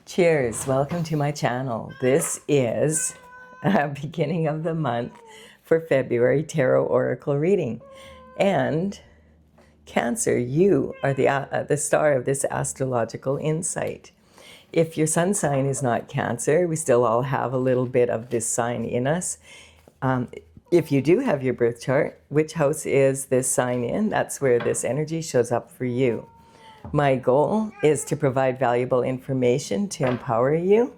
Cheers, welcome to my channel. This is a beginning of the month for February tarot oracle reading. And Cancer, you are the star of this astrological insight. If your sun sign is not Cancer, we still all have a little bit of this sign in us. If you do have your birth chart, which house is this sign in? That's where this energy shows up for you. My goal is to provide valuable information to empower you.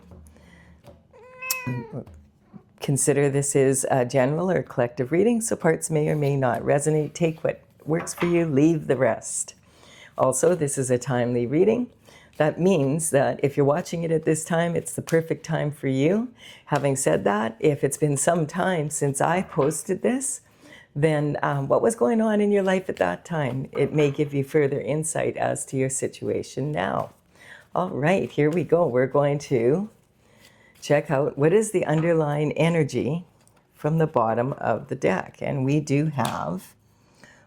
Consider this is a general or collective reading, so parts may or may not resonate. Take what works for you, leave the rest. Also, this is a timely reading. That means that if you're watching it at this time, it's the perfect time for you. Having said that, if it's been some time since I posted this, then what was going on in your life at that time? It may give you further insight as to your situation now. All right, here we go. We're going to check out what is the underlying energy from the bottom of the deck. And we do have,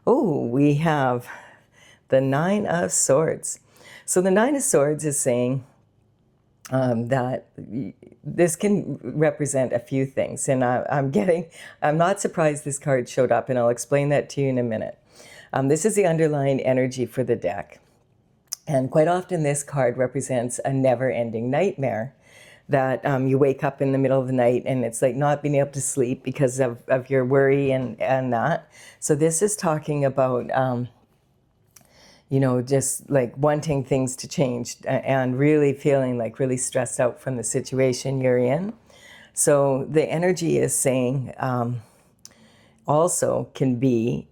we have the Nine of Swords. So the Nine of Swords is saying that this can represent a few things, and I'm not surprised this card showed up, and I'll explain that to you in a minute. This is the underlying energy for the deck, and quite often this card represents a never-ending nightmare that you wake up in the middle of the night and it's like not being able to sleep because of your worry and that. So this is talking about just like wanting things to change and really feeling like really stressed out from the situation you're in. So the energy is saying, also can be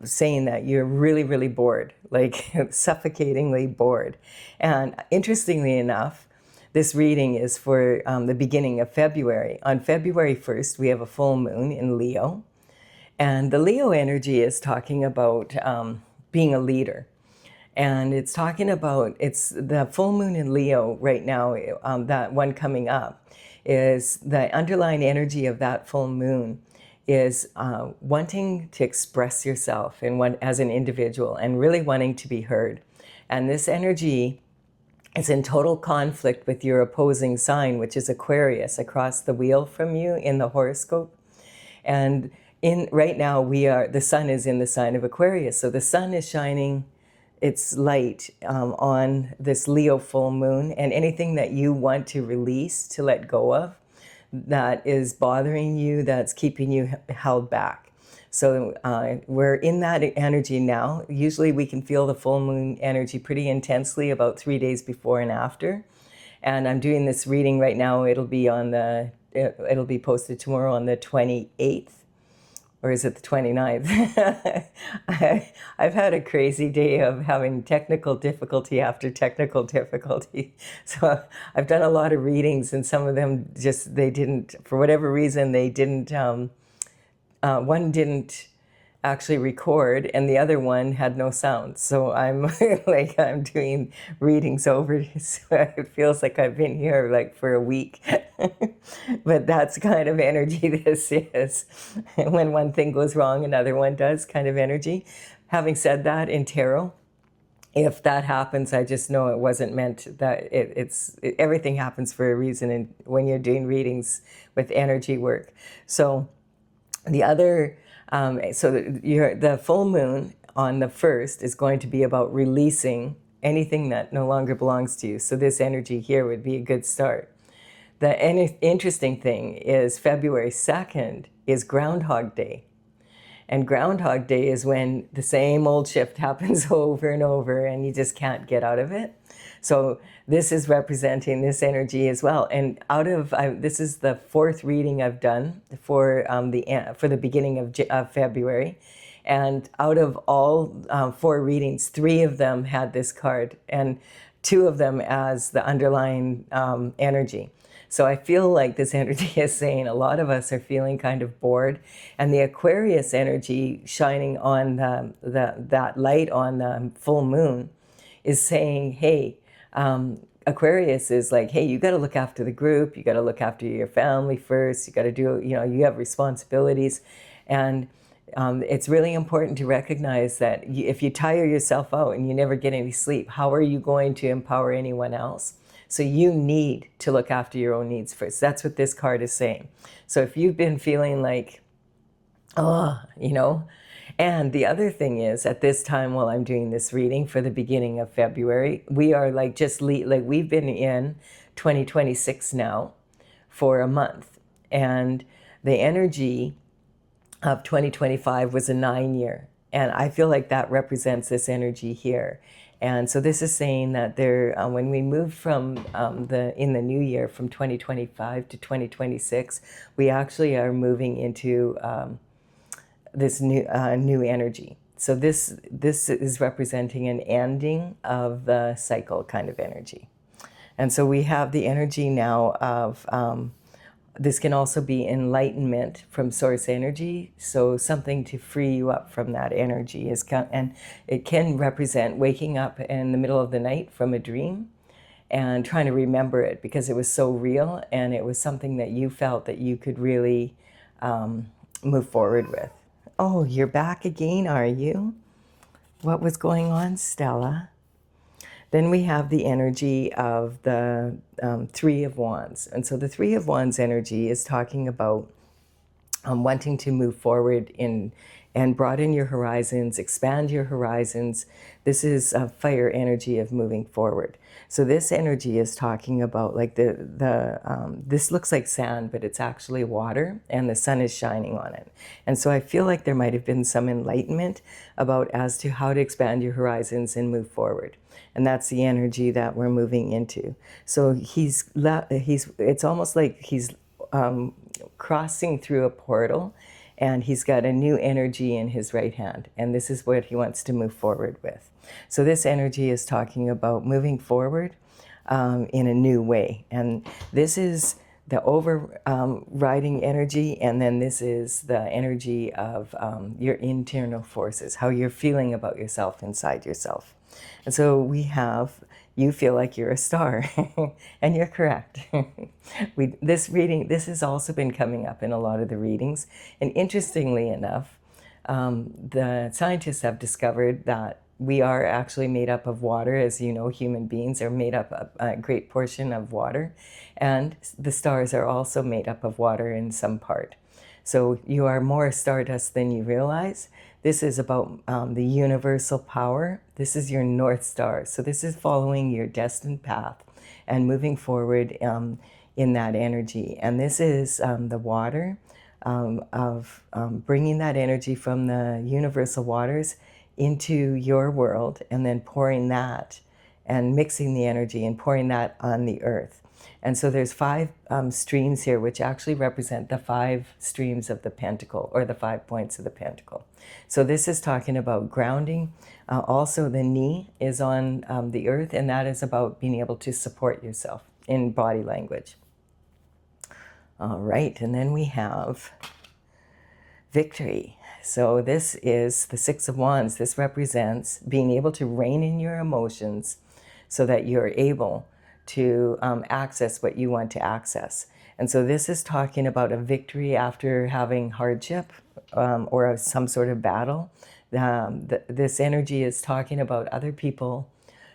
saying that you're really, really bored, like suffocatingly bored. And interestingly enough, this reading is for the beginning of February. On February 1st, we have a full moon in Leo. And the Leo energy is talking about being a leader. And it's talking about, it's the full moon in Leo right now, that one coming up, is the underlying energy of that full moon is wanting to express yourself as an individual and really wanting to be heard. And this energy is in total conflict with your opposing sign, which is Aquarius, across the wheel from you in the horoscope. And right now the sun is in the sign of Aquarius. So the sun is shining its light on this Leo full moon, and anything that you want to release, to let go of, that is bothering you, that's keeping you held back. So we're in that energy now. Usually we can feel the full moon energy pretty intensely about 3 days before and after. And I'm doing this reading right now. It'll be posted tomorrow on the 28th. Or is it the 29th? I've had a crazy day of having technical difficulty after technical difficulty. So I've done a lot of readings, and some of them they didn't, for whatever reason, they didn't, one didn't actually record and the other one had no sound. So I'm I'm doing readings over, so it feels like I've been here like for a week. But that's kind of energy this is. When one thing goes wrong, another one does, kind of energy. Having said that, in tarot, if that happens, I just know it wasn't meant. That everything happens for a reason, and when you're doing readings with energy work. So the other, the full moon on the 1st is going to be about releasing anything that no longer belongs to you. So this energy here would be a good start. The interesting thing is February 2nd is Groundhog Day. And Groundhog Day is when the same old shift happens over and over and you just can't get out of it. So this is representing this energy as well. And this is the 4th reading I've done for the beginning of February. And out of all 4 readings, 3 of them had this card, and 2 of them as the underlying energy. So I feel like this energy is saying a lot of us are feeling kind of bored, and the Aquarius energy shining on that light on the full moon is saying, hey, Aquarius is like, hey, you got to look after the group, you got to look after your family first, you got to do, you have responsibilities, and it's really important to recognize that if you tire yourself out and you never get any sleep, how are you going to empower anyone else? So you need to look after your own needs first. That's what this card is saying. So if you've been feeling like, oh, you know, and the other thing is, at this time while I'm doing this reading for the beginning of February, we are like like we've been in 2026 now for a month. And the energy of 2025 was a 9-year. And I feel like that represents this energy here. And so this is saying that there, when we move from in the new year from 2025 to 2026, we actually are moving into this new energy. So this is representing an ending of the cycle kind of energy. And so we have the energy now of this can also be enlightenment from source energy. So something to free you up from that energy and it can represent waking up in the middle of the night from a dream and trying to remember it because it was so real and it was something that you felt that you could really move forward with. Oh, you're back again, are you? What was going on, Stella? Then we have the energy of the Three of Wands. And so the Three of Wands energy is talking about wanting to move forward and broaden your horizons, expand your horizons. This is a fire energy of moving forward. So this energy is talking about like this looks like sand, but it's actually water and the sun is shining on it. And so I feel like there might have been some enlightenment about as to how to expand your horizons and move forward. And that's the energy that we're moving into. So it's almost like he's crossing through a portal and he's got a new energy in his right hand. And this is what he wants to move forward with. So this energy is talking about moving forward in a new way. And this is the overriding energy. And then this is the energy of your internal forces, how you're feeling about yourself inside yourself. And so we have, you feel like you're a star, and you're correct. This has also been coming up in a lot of the readings. And interestingly enough, the scientists have discovered that we are actually made up of water. As you know, human beings are made up of a great portion of water. And the stars are also made up of water in some part. So you are more stardust than you realize. This is about the universal power. This is your North Star. So this is following your destined path and moving forward in that energy. And this is the water of bringing that energy from the universal waters into your world and then pouring that and mixing the energy and pouring that on the earth. And so there's 5 streams here, which actually represent the 5 streams of the pentacle, or the 5 points of the pentacle. So this is talking about grounding. Also, the knee is on the earth, and that is about being able to support yourself in body language. All right, and then we have victory. So this is the Six of Wands. This represents being able to rein in your emotions so that you're able to access what you want to access. And so this is talking about a victory after having hardship or some sort of battle. This energy is talking about other people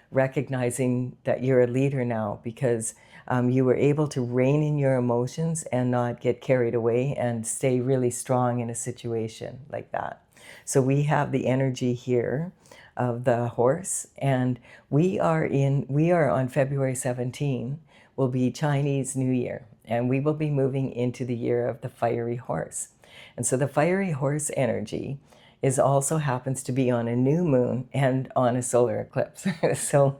recognizing that you're a leader now because you were able to rein in your emotions and not get carried away and stay really strong in a situation like that. So we have the energy here of the horse, and we are on February 17 will be Chinese New Year, and we will be moving into the year of the fiery horse. And so the fiery horse energy also happens to be on a new moon and on a solar eclipse. So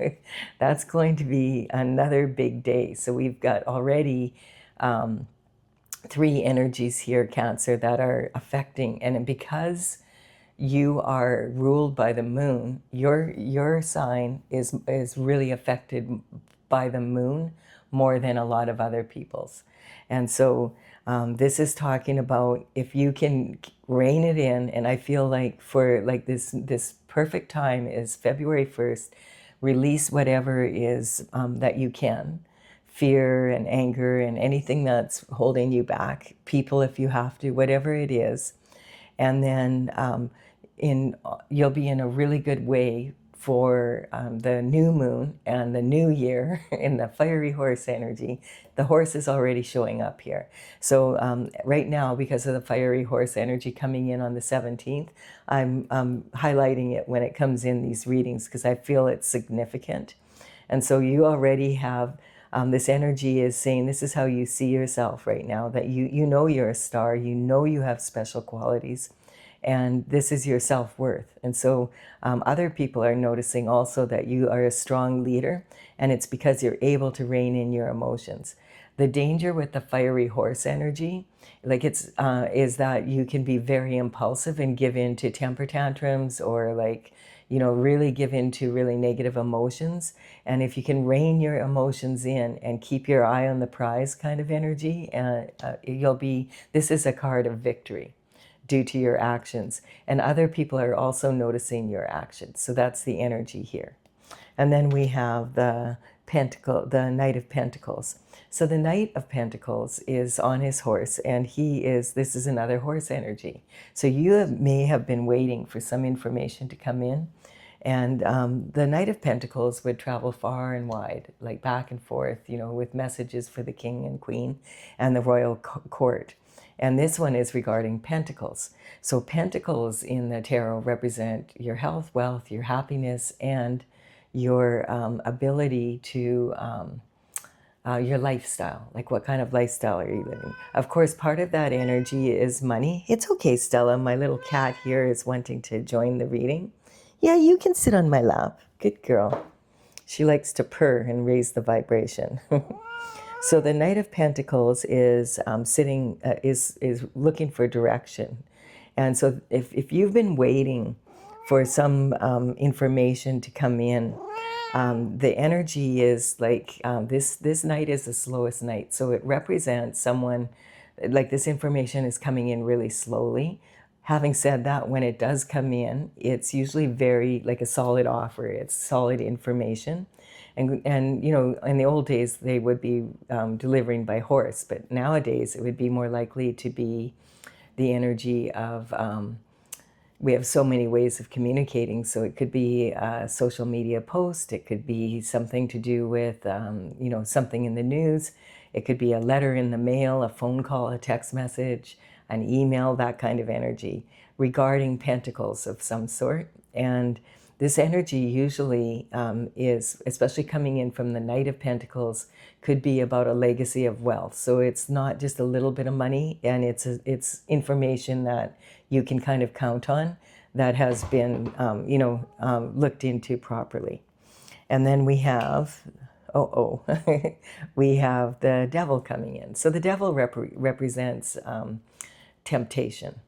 that's going to be another big day. So we've got already 3 energies here, Cancer, that are affecting, and because you are ruled by the moon, your sign is really affected by the moon more than a lot of other people's. And so this is talking about if you can rein it in, and I feel like for like this perfect time is February 1st, release whatever is that you can, fear and anger and anything that's holding you back, people if you have to, whatever it is. And then you'll be in a really good way for the new moon and the new year in the fiery horse energy. The horse is already showing up here. So right now, because of the fiery horse energy coming in on the 17th, I'm highlighting it when it comes in these readings because I feel it's significant. And so you already have this energy is saying this is how you see yourself right now, that you know you're a star, you know you have special qualities, and this is your self-worth. And so other people are noticing also that you are a strong leader, and it's because you're able to rein in your emotions. The danger with the fiery horse energy, like is that you can be very impulsive and give in to temper tantrums, or like, you know, really give in to really negative emotions. And if you can rein your emotions in and keep your eye on the prize kind of energy, this is a card of victory due to your actions. And other people are also noticing your actions. So that's the energy here. And then we have the Knight of Pentacles. So the Knight of Pentacles is on his horse, and this is another horse energy. So may have been waiting for some information to come in. And the Knight of Pentacles would travel far and wide, like back and forth, you know, with messages for the king and queen and the royal court. And this one is regarding pentacles. So pentacles in the tarot represent your health, wealth, your happiness, and your ability to, your lifestyle. Like, what kind of lifestyle are you living? Of course, part of that energy is money. It's okay, Stella. My little cat here is wanting to join the reading. Yeah, you can sit on my lap. Good girl. She likes to purr and raise the vibration. So the Knight of Pentacles is is looking for direction. And so if you've been waiting for some information to come in, the energy is like this night is the slowest night. So it represents someone, like this information is coming in really slowly. Having said that, when it does come in, it's usually very like a solid offer. It's solid information. And you know, in the old days, they would be delivering by horse. But nowadays, it would be more likely to be the energy of, we have so many ways of communicating. So it could be a social media post. It could be something to do with, you know, something in the news. It could be a letter in the mail, a phone call, a text message, an email, that kind of energy regarding pentacles of some sort. And this energy usually is, especially coming in from the Knight of Pentacles, could be about a legacy of wealth. So it's not just a little bit of money, and it's information that you can kind of count on, that has been, you know, looked into properly. And then we have, we have the Devil coming in. So the Devil represents temptation.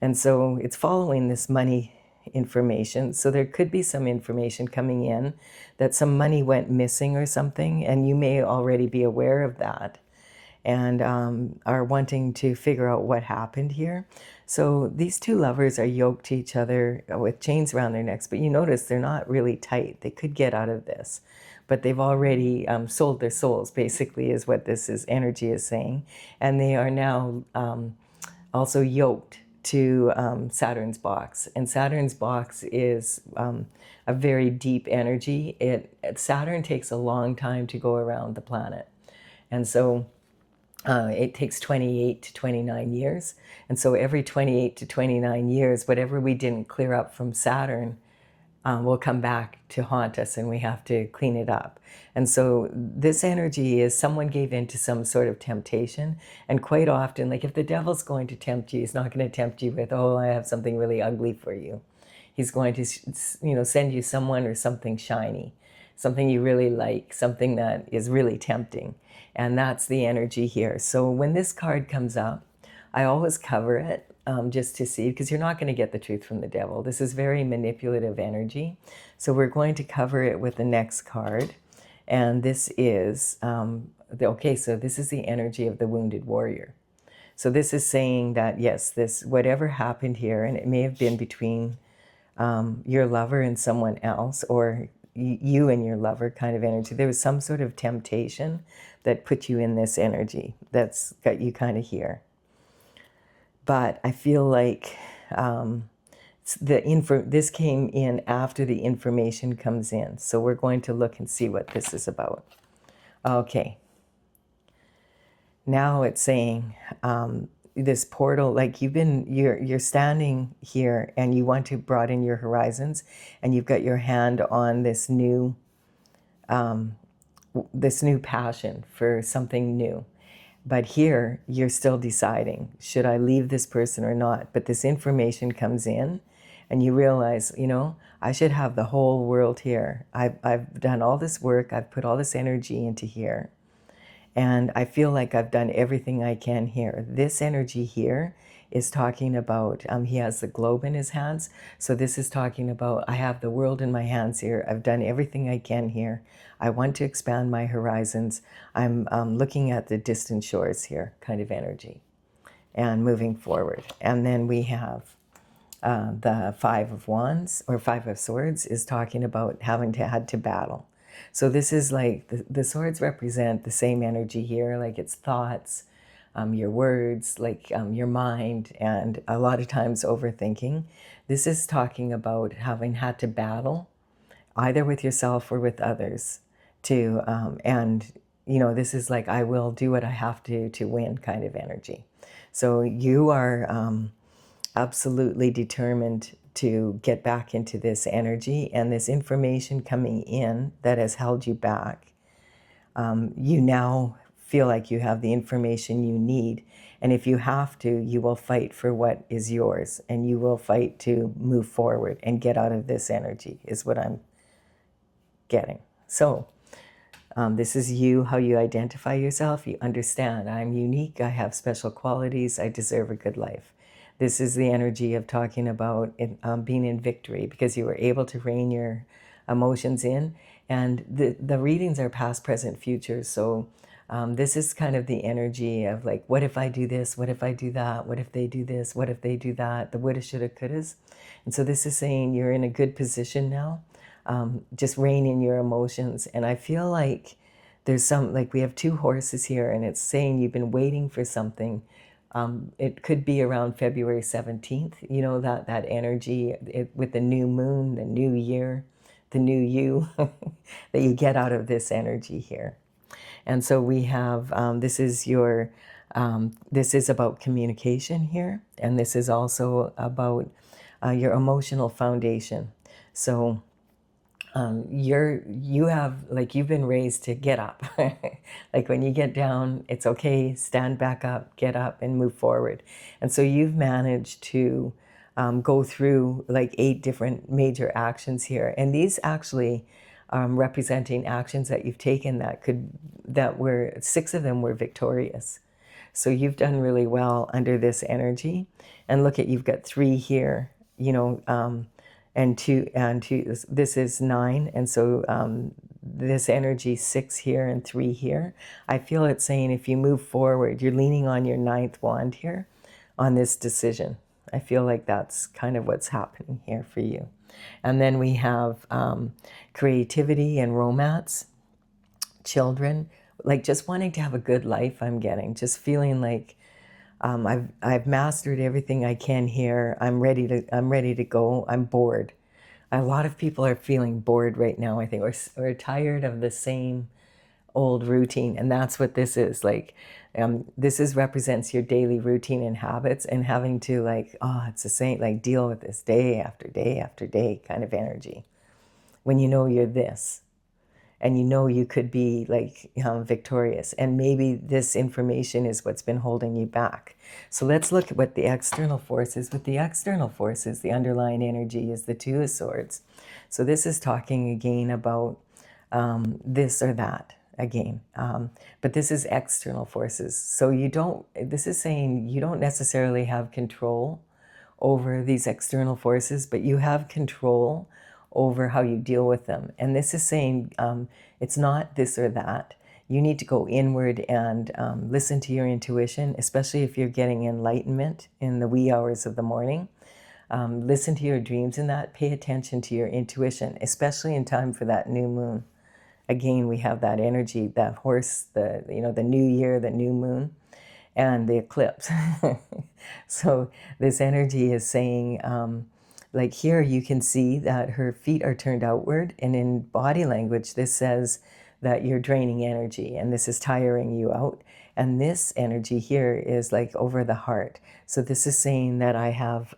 And so it's following this money information. So there could be some information coming in that some money went missing or something, and you may already be aware of that and are wanting to figure out what happened here. So these two lovers are yoked to each other with chains around their necks, but you notice they're not really tight. They could get out of this, but they've already sold their souls, basically, is what energy is saying. And they are now also yoked to Saturn's box. And Saturn's box is a very deep energy. Saturn takes a long time to go around the planet. And so it takes 28 to 29 years. And so every 28 to 29 years, whatever we didn't clear up from Saturn will come back to haunt us, and we have to clean it up. And so this energy is someone gave in to some sort of temptation. And quite often, like if the devil's going to tempt you, he's not going to tempt you with, oh, I have something really ugly for you. He's going to, you know, send you someone or something shiny, something you really like, something that is really tempting. And that's the energy here. So when this card comes up, I always cover it just to see, because you're not going to get the truth from the devil. This is very manipulative energy. So we're going to cover it with the next card. And this is, okay, so this is the energy of the wounded warrior. So this is saying that, yes, this, whatever happened here, and it may have been between your lover and someone else, or you and your lover kind of energy. There was some sort of temptation that put you in this energy that's got you kind of here. But I feel like This came in after the information comes in. So we're going to look and see what this is about. Okay. Now it's saying this portal, like you're standing here and you want to broaden your horizons, and you've got your hand on this new passion for something new. But here you're still deciding, should I leave this person or not? But this information comes in and you realize, I should have the whole world here. I've done all this work. I've put all this energy into here. And I feel like I've done everything I can here. This energy here is talking about, he has the globe in his hands. So this is talking about, I have the world in my hands here. I've done everything I can here. I want to expand my horizons. I'm looking at the distant shores here, kind of energy, and moving forward. And then we have the Five of Wands, or Five of Swords, is talking about having had to battle. So this is like, the swords represent the same energy here, like it's thoughts, your words, like your mind, and a lot of times overthinking. This is talking about having had to battle, either with yourself or with others, and this is like, I will do what I have to win kind of energy. So you are absolutely determined to get back into this energy, and this information coming in that has held you back. You now feel like you have the information you need, and if you have to, you will fight for what is yours, and you will fight to move forward and get out of this energy, is what I'm getting. So this is you, how you identify yourself. You understand, I'm unique, I have special qualities, I deserve a good life. This is the energy of talking about being in victory, because you were able to rein your emotions in. And the readings are past, present, future. So this is kind of the energy of like, what if I do this? What if I do that? What if they do this? What if they do that? The woulda, shoulda, couldas. And so this is saying you're in a good position now. Just rein in your emotions. And I feel like there's like we have two horses here, and it's saying you've been waiting for something. It could be around February 17th, that energy with the new moon, the new year, the new you, that you get out of this energy here. And so we have, this is about communication here, and this is also about your emotional foundation. So you've been raised to get up. Like when you get down, it's okay, stand back up, get up and move forward. And so you've managed to go through like 8 different major actions here. And these actually representing actions that you've taken that were 6 of them were victorious. So you've done really well under this energy. And look you've got 3 here, and two, this is 9, and so this energy 6 here and 3 here. I feel it's saying if you move forward, you're leaning on your 9th wand here on this decision. I feel like that's kind of what's happening here for you. And then we have creativity and romance, children, like just wanting to have a good life. I'm getting just feeling like I've mastered everything I can here. I'm ready to go. I'm bored. A lot of people are feeling bored right now, I think, or tired of the same old routine. And that's what this is like. This represents your daily routine and habits, and having to it's the same, like deal with this day after day after day kind of energy. When you're this, and you could be victorious, and maybe this information is what's been holding you back. So let's look at what the external force is. With the external forces, the underlying energy is the 2 of Swords. So this is talking again about this or that again, but this is external forces. So this is saying you don't necessarily have control over these external forces, but you have control over how you deal with them. And this is saying it's not this or that. You need to go inward and listen to your intuition, especially if you're getting enlightenment in the wee hours of the morning. Listen to your dreams in that. Pay attention to your intuition, especially in time for that new moon. Again, we have that energy, that horse, the new year, the new moon, and the eclipse. So this energy is saying like here you can see that her feet are turned outward, and in body language this says that you're draining energy and this is tiring you out. And this energy here is like over the heart. So this is saying that I have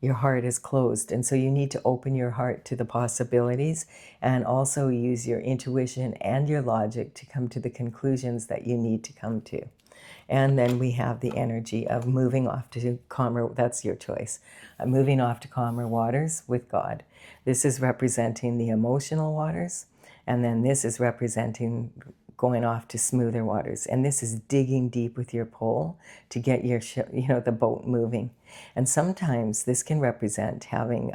your heart is closed. And so you need to open your heart to the possibilities and also use your intuition and your logic to come to the conclusions that you need to come to. And then we have the energy of moving off to calmer, that's your choice, moving off to calmer waters with God. This is representing the emotional waters, and then this is representing going off to smoother waters. And this is digging deep with your pole to get your, the boat moving. And sometimes this can represent having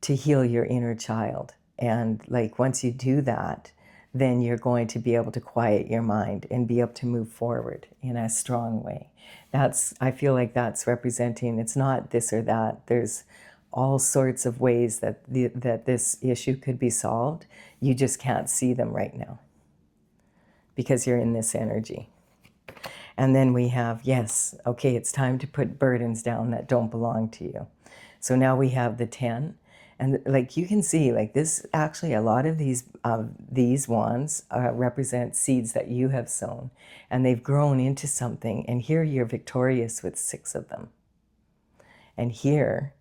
to heal your inner child. And like once you do that, then you're going to be able to quiet your mind and be able to move forward in a strong way. I feel like that's representing, it's not this or that. There's all sorts of ways that this issue could be solved. You just can't see them right now because you're in this energy. And then we have, yes, okay, it's time to put burdens down that don't belong to you. So now we have the 10. And like you can see, like this, actually a lot of these wands represent seeds that you have sown. And they've grown into something. And here you're victorious with 6 of them. And here,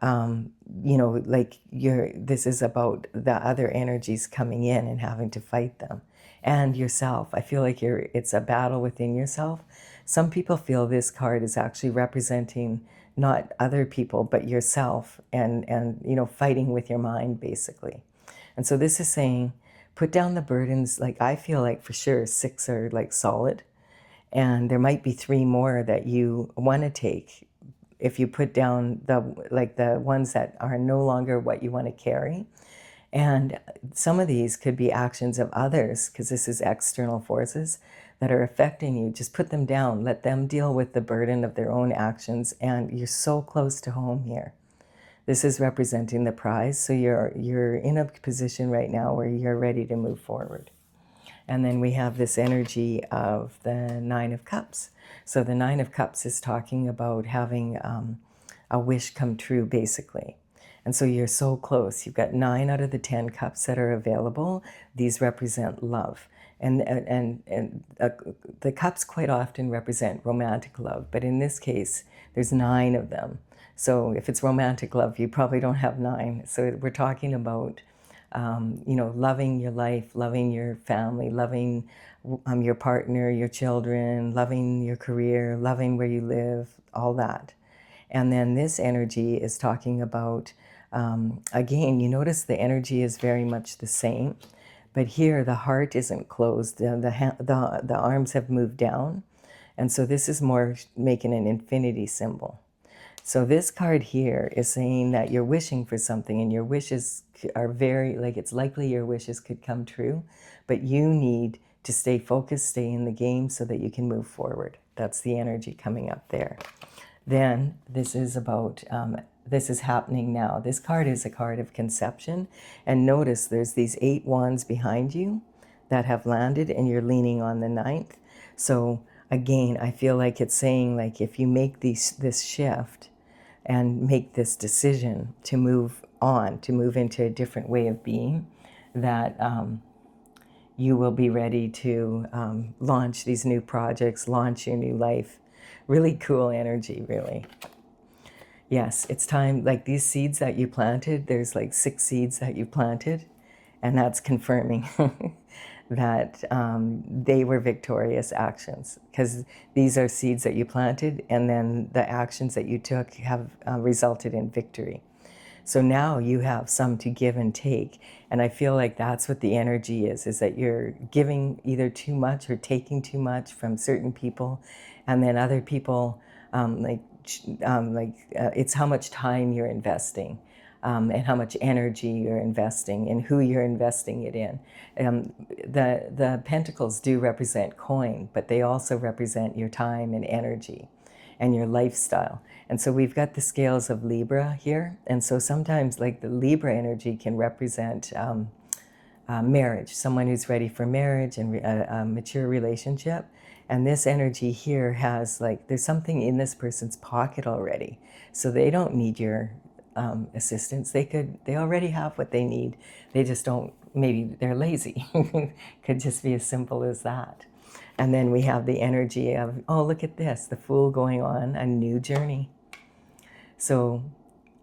like this is about the other energies coming in and having to fight them. And yourself. I feel like it's a battle within yourself. Some people feel this card is actually representing not other people, but yourself and fighting with your mind, basically. And so this is saying, put down the burdens. Like I feel like for sure 6 are like solid. And there might be 3 more that you want to take if you put down the ones that are no longer what you want to carry. And some of these could be actions of others, because this is external forces that are affecting you. Just put them down. Let them deal with the burden of their own actions. And you're so close to home here. This is representing the prize. So you're in a position right now where you're ready to move forward. And then we have this energy of the 9 of Cups. So the 9 of Cups is talking about having a wish come true, basically. And so you're so close. You've got 9 out of the 10 cups that are available. These represent love. And the cups quite often represent romantic love. But in this case, there's 9 of them. So if it's romantic love, you probably don't have 9. So we're talking about, loving your life, loving your family, loving your partner, your children, loving your career, loving where you live, all that. And then this energy is talking about, again, you notice the energy is very much the same, but here the heart isn't closed. The arms have moved down. And so this is more making an infinity symbol. So this card here is saying that you're wishing for something and your wishes are it's likely your wishes could come true, but you need to stay focused, stay in the game so that you can move forward. That's the energy coming up there. Then this is about, this is happening now. This card is a card of conception. And notice there's these 8 wands behind you that have landed and you're leaning on the 9th. So again, I feel like it's saying like if you make this shift and make this decision to move on, to move into a different way of being, that you will be ready to launch these new projects, launch your new life. Really cool energy, really. Yes, it's time, like these seeds that you planted, there's like 6 seeds that you planted, and that's confirming that they were victorious actions, because these are seeds that you planted, and then the actions that you took have resulted in victory. So now you have some to give and take, and I feel like that's what the energy is that you're giving either too much or taking too much from certain people, and then other people, it's how much time you're investing. And how much energy you're investing and who you're investing it in. The pentacles do represent coin, but they also represent your time and energy and your lifestyle. And so we've got the scales of Libra here. And so sometimes like the Libra energy can represent marriage, someone who's ready for marriage and a mature relationship. And this energy here has like, there's something in this person's pocket already. So they don't need your assistance. They already have what they need. They just don't, maybe they're lazy. Could just be as simple as that. And then we have the energy of, oh, look at this, the Fool going on a new journey. So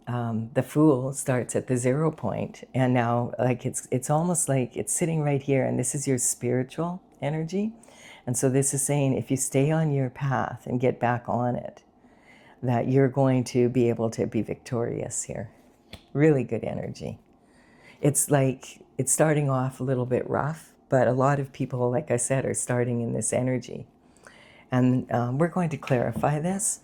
the Fool starts at the 0 point, and now like it's almost like it's sitting right here, and this is your spiritual energy. And so this is saying, if you stay on your path and get back on it, that you're going to be able to be victorious here. Really good energy. It's like, it's starting off a little bit rough, but a lot of people, like I said, are starting in this energy. And we're going to clarify this.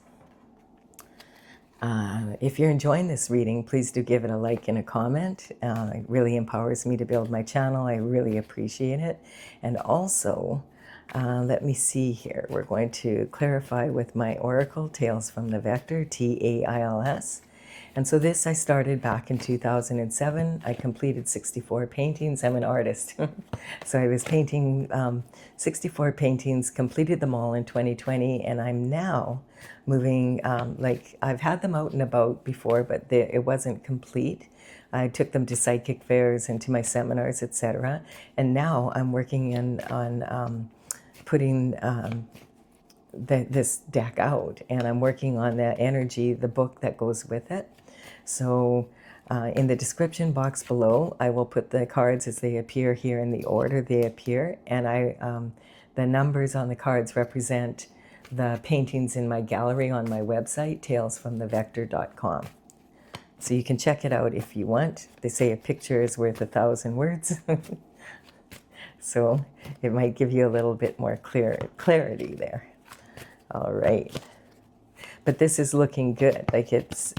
If you're enjoying this reading, please do give it a like and a comment. It really empowers me to build my channel. I really appreciate it. And also, let me see here. We're going to clarify with my Oracle, Tales from the Vector, TAILS. And so this I started back in 2007. I completed 64 paintings. I'm an artist. So I was painting 64 paintings, completed them all in 2020, and I'm now moving, like I've had them out and about before, but it wasn't complete. I took them to psychic fairs and to my seminars, etc. And now I'm working on putting this deck out, and I'm working on the energy, the book that goes with it. So in the description box below, I will put the cards as they appear here in the order they appear, and the numbers on the cards represent the paintings in my gallery on my website, talesfromthevector.com. So you can check it out if you want. They say a picture is worth 1,000 words. So it might give you a little bit more clarity there. All right. But this is looking good. Like it's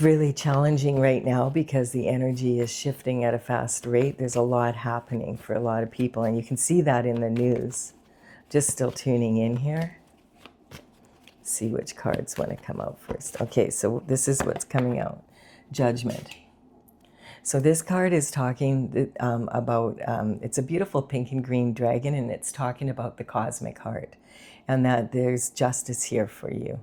really challenging right now because the energy is shifting at a fast rate. There's a lot happening for a lot of people, and you can see that in the news. Just still tuning in here. See which cards want to come out first. Okay, so this is what's coming out. Judgment. So this card is talking about, it's a beautiful pink and green dragon, and it's talking about the cosmic heart, and that there's justice here for you.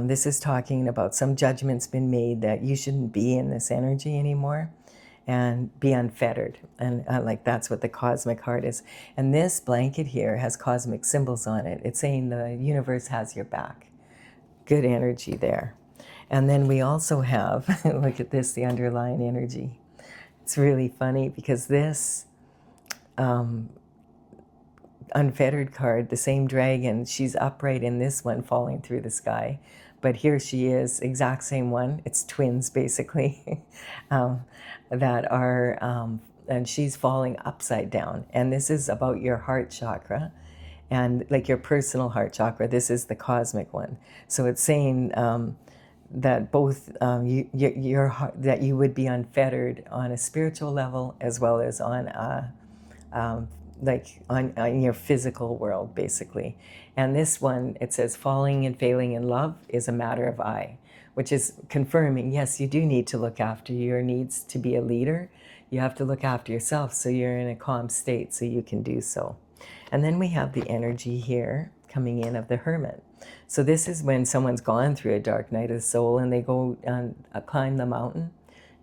This is talking about some judgment's been made that you shouldn't be in this energy anymore and be unfettered. And like that's what the cosmic heart is. And this blanket here has cosmic symbols on it. It's saying the universe has your back. Good energy there. And then we also have, look at this, the underlying energy. It's really funny because this unfettered card, the same dragon, she's upright in this one falling through the sky. But here she is, exact same one. It's twins, basically, that are, and she's falling upside down. And this is about your heart chakra. And like your personal heart chakra, this is the cosmic one. So it's saying that both your heart, that you would be unfettered on a spiritual level as well as on like on your physical world, basically. And this one, it says falling and failing in love is a matter of I, which is confirming, yes, you do need to look after your needs to be a leader. You have to look after yourself so you're in a calm state so you can do so. And then we have the energy here coming in of the hermit. So this is when someone's gone through a dark night of the soul and they go and climb the mountain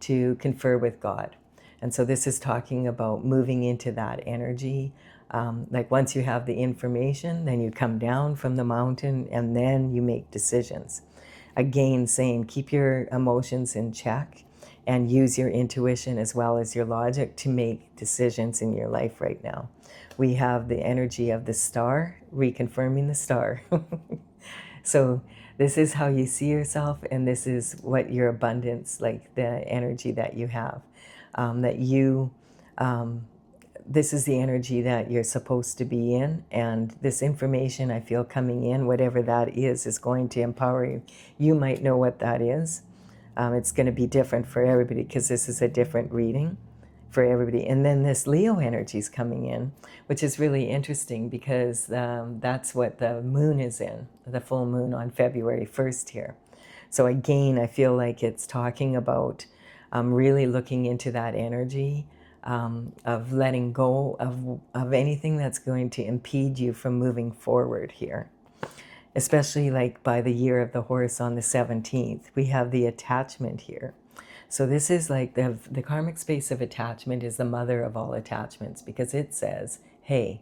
to confer with God. And so this is talking about moving into that energy. Like once you have the information, then you come down from the mountain and then you make decisions. Again, saying keep your emotions in check and use your intuition as well as your logic to make decisions in your life right now. We have the energy of the star, reconfirming the star. So this is how you see yourself, and this is what your abundance, like the energy that you have. This is the energy that you're supposed to be in, and this information I feel coming in, whatever that is going to empower you. You might know what that is. It's going to be different for everybody because this is a different reading for everybody. And then this Leo energy is coming in, which is really interesting because that's what the moon is in, the full moon on February 1st here. So again, I feel like it's talking about really looking into that energy of letting go of anything that's going to impede you from moving forward here. Especially like by the year of the horse on the 17th, we have the attachment here. So this is like the karmic space of attachment is the mother of all attachments, because it says, hey,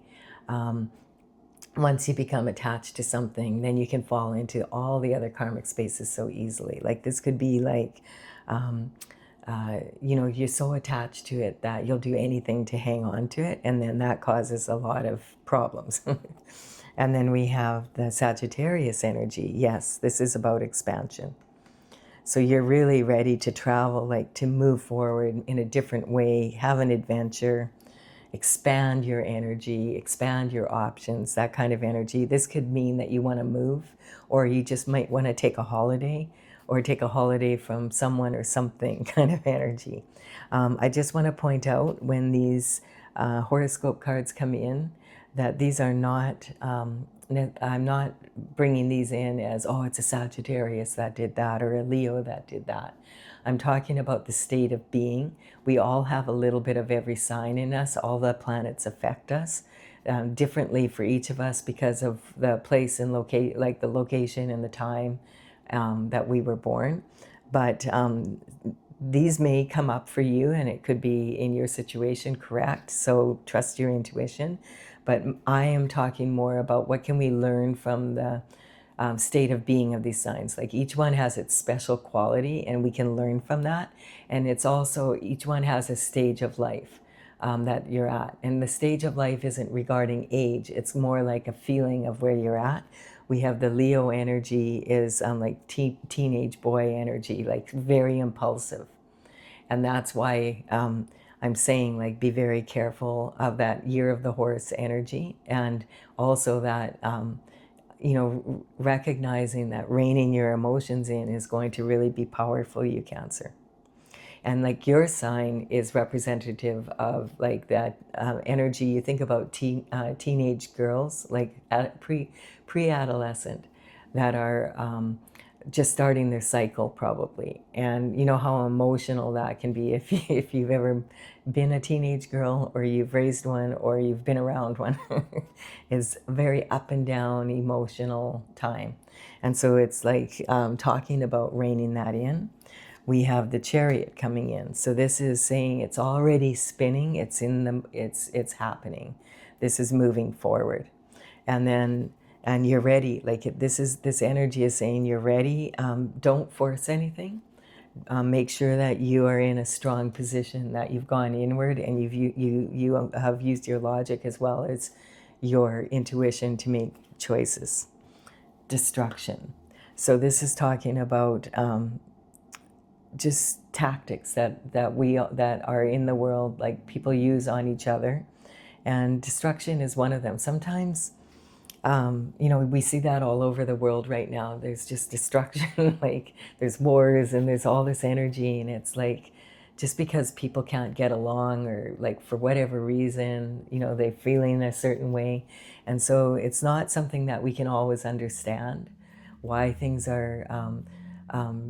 once you become attached to something, then you can fall into all the other karmic spaces so easily. Like this could be like, you know, you're so attached to it that you'll do anything to hang on to it, and then that causes a lot of problems. And then we have the Sagittarius energy. Yes, this is about expansion. So you're really ready to travel, like to move forward in a different way, have an adventure, expand your energy, expand your options, that kind of energy. This could mean that you want to move, or you just might want to take a holiday, or take a holiday from someone or something kind of energy. I just want to point out when these horoscope cards come in that these are not, I'm not bringing these in as, oh, it's a Sagittarius that did that, or a Leo that did that. I'm talking about the state of being. We all have a little bit of every sign in us. All the planets affect us differently for each of us because of the place and like the location and the time that we were born. But these may come up for you, and it could be in your situation, correct? So trust your intuition. But I am talking more about what can we learn from the state of being of these signs. Like each one has its special quality, and we can learn from that. And it's also, each one has a stage of life that you're at. And the stage of life isn't regarding age. It's more like a feeling of where you're at. We have the Leo energy is like teenage boy energy, like very impulsive. And that's why I'm saying, like, be very careful of that year of the horse energy. And also that, you know, recognizing that reining your emotions in is going to really be powerful, you Cancer. And like your sign is representative of like that energy. You think about teenage girls, like pre-adolescent, that are just starting their cycle probably. And you know how emotional that can be if you've ever been a teenage girl, or you've raised one, or you've been around one. It's very up and down emotional time. And so it's like talking about reining that in. We have the Chariot coming in. So this is saying it's already spinning, it's happening. This is moving forward. And you're ready. Like this energy is saying you're ready. Don't force anything. Make sure that you are in a strong position, that you've gone inward, and you have used your logic as well as your intuition to make choices. Destruction. So this is talking about just tactics that are in the world, like people use on each other, and destruction is one of them. Sometimes you know, we see that all over the world right now. There's just destruction. Like there's wars and there's all this energy, and it's like just because people can't get along, or like for whatever reason, you know, they're feeling a certain way. And so it's not something that we can always understand why things are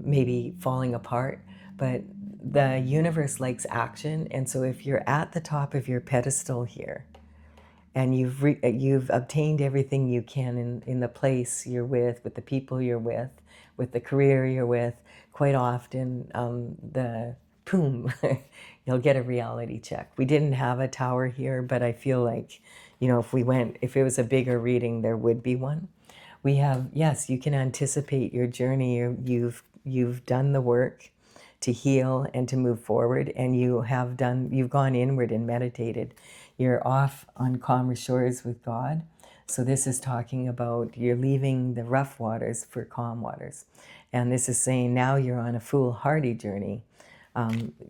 maybe falling apart. But the universe likes action. And so if you're at the top of your pedestal here, and you've obtained everything you can in the place you're with the people you're with the career you're with, quite often boom, you'll get a reality check. We didn't have a tower here, but I feel like, you know, if it was a bigger reading, there would be one. We have, yes, you can anticipate your journey. You've done the work to heal and to move forward, and you've gone inward and meditated. You're off on calmer shores with God. So this is talking about you're leaving the rough waters for calm waters. And this is saying now you're on a foolhardy journey.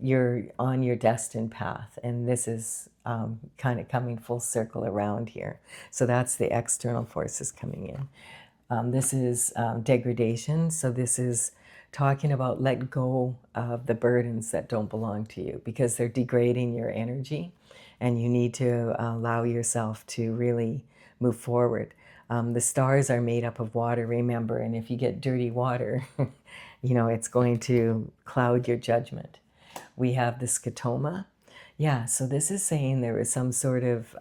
You're on your destined path. And this is kind of coming full circle around here. So that's the external forces coming in. This is degradation. So this is talking about let go of the burdens that don't belong to you, because they're degrading your energy, and you need to allow yourself to really move forward. The stars are made up of water, remember, and if you get dirty water, you know, it's going to cloud your judgment. We have the scotoma. Yeah, so this is saying there was some sort of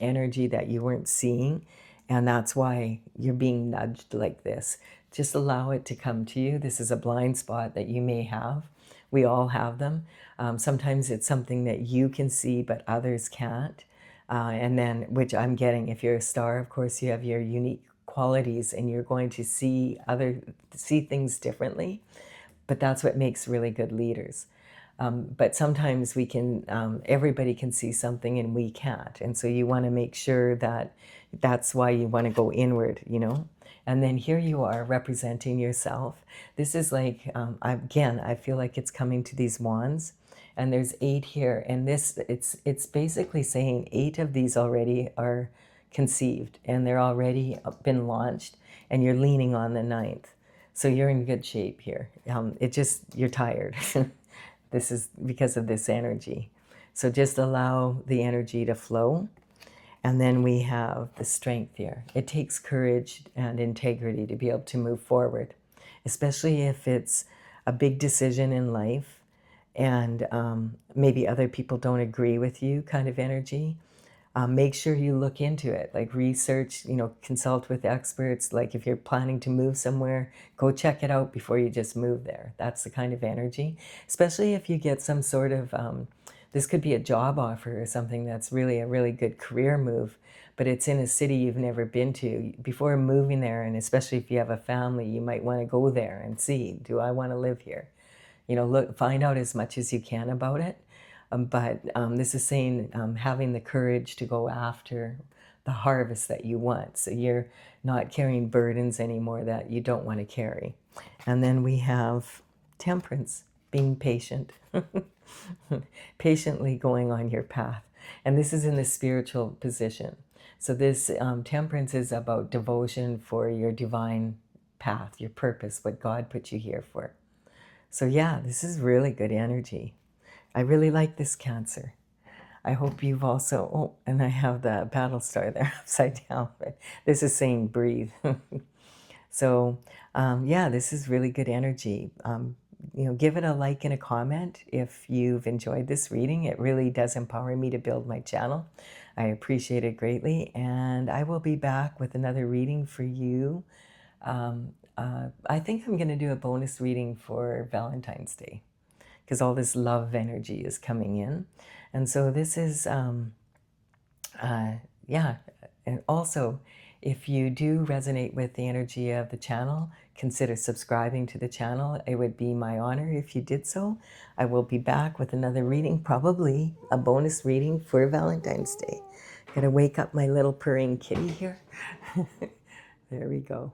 energy that you weren't seeing, and that's why you're being nudged like this. Just allow it to come to you. This is a blind spot that you may have. We all have them. Sometimes it's something that you can see, but others can't. And then, which I'm getting, if you're a star, of course, you have your unique qualities, and you're going to see things differently. But that's what makes really good leaders. But sometimes everybody can see something and we can't. And so you want to make sure that that's why you want to go inward, And then here you are representing yourself. This is like, again, I feel like it's coming to these wands. And there's 8 here. And it's basically saying 8 of these already are conceived. And they're already been launched. And you're leaning on the 9th. So you're in good shape here. You're tired. This is because of this energy. So just allow the energy to flow. And then we have the strength here. It takes courage and integrity to be able to move forward, especially if it's a big decision in life and maybe other people don't agree with you kind of energy. Make sure you look into it, like research, consult with experts. Like if you're planning to move somewhere, go check it out before you just move there. That's the kind of energy, especially if you get some sort of, this could be a job offer or something that's really a really good career move, but it's in a city you've never been to. Before moving there, and especially if you have a family, you might want to go there and see, do I want to live here? Find out as much as you can about it. But this is saying having the courage to go after the harvest that you want. So you're not carrying burdens anymore that you don't want to carry. And then we have temperance, being patient, patiently going on your path. And this is in the spiritual position. So this temperance is about devotion for your divine path, your purpose, what God put you here for. So yeah, this is really good energy. I really like this, Cancer. I hope you've also, oh, and I have the battle star there upside down, but this is saying breathe. So yeah, this is really good energy. Give it a like and a comment if you've enjoyed this reading. It really does empower me to build my channel. I appreciate it greatly, and I will be back with another reading for you. I think I'm going to do a bonus reading for Valentine's Day, because all this love energy is coming in. And so this is, yeah. And also, if you do resonate with the energy of the channel, consider subscribing to the channel. It would be my honor if you did so. I will be back with another reading, probably a bonus reading for Valentine's Day. Gotta wake up my little purring kitty here. There we go.